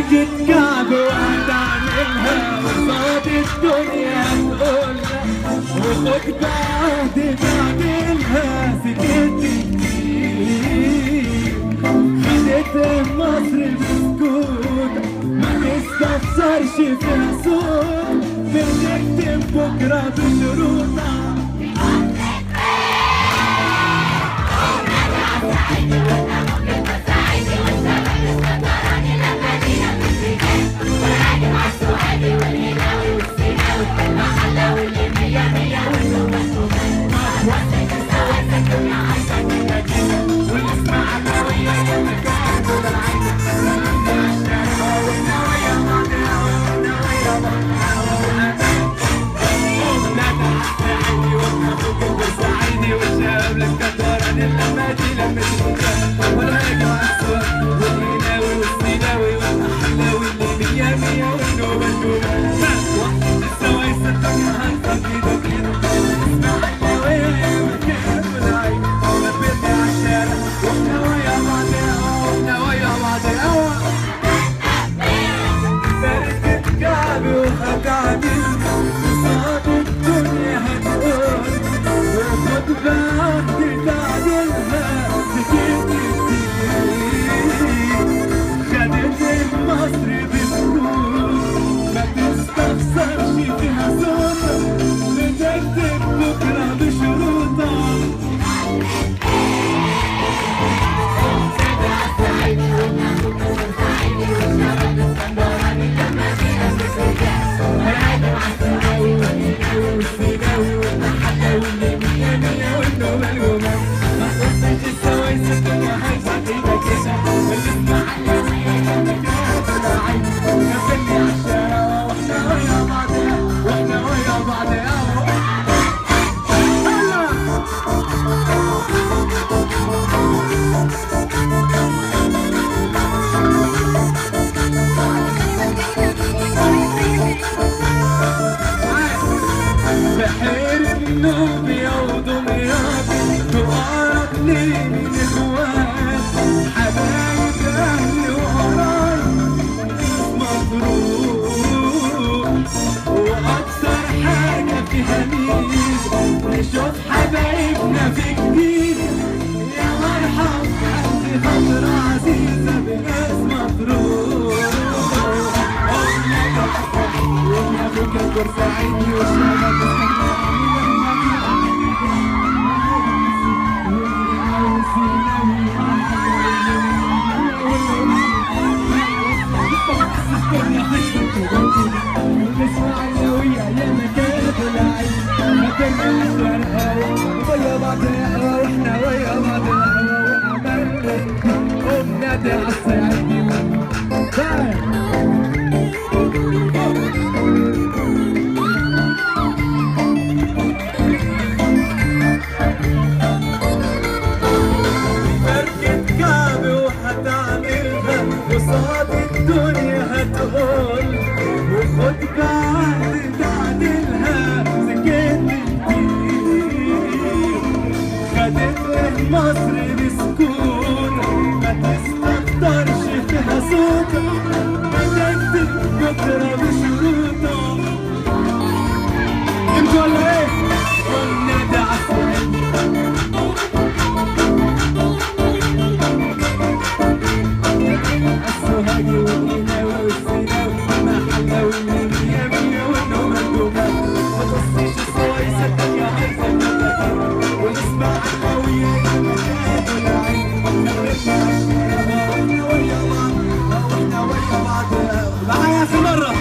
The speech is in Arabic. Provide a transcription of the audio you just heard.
فرقة كعب وهتعملها قصاد الدنيا تقولها، وخد بعهد تعملها سكت كتير. خدت مصر بسكوت ما تستخسرش فيها صوت، بنكتب بكرة بشروطها. نشوف حبايبنا في جديد، يا مرحب حد خطر عزيزة بناس مطروح. قلنا ابوك البورسعيدي والشباب قصاد الدنيا هتقول، وخد بعهد تعدلها سكت كتير. خدت مصر بسكون ما تستقدرش فيها صوت، بتكتب بكرة بشروطها. انتوا ولا ايه؟ قلنا ده عسل السوهاجي والقناوي والسيناوي والمحلاوي والمية مية والنوم الدوبات. ما تصيش الصوايصة الدنيا عايزة تبقى، ونسمع القوية المشاهد والعين. خلتنا عالشارع واحنا ويا بعض، واحنا ويا بعض. معايا في مرة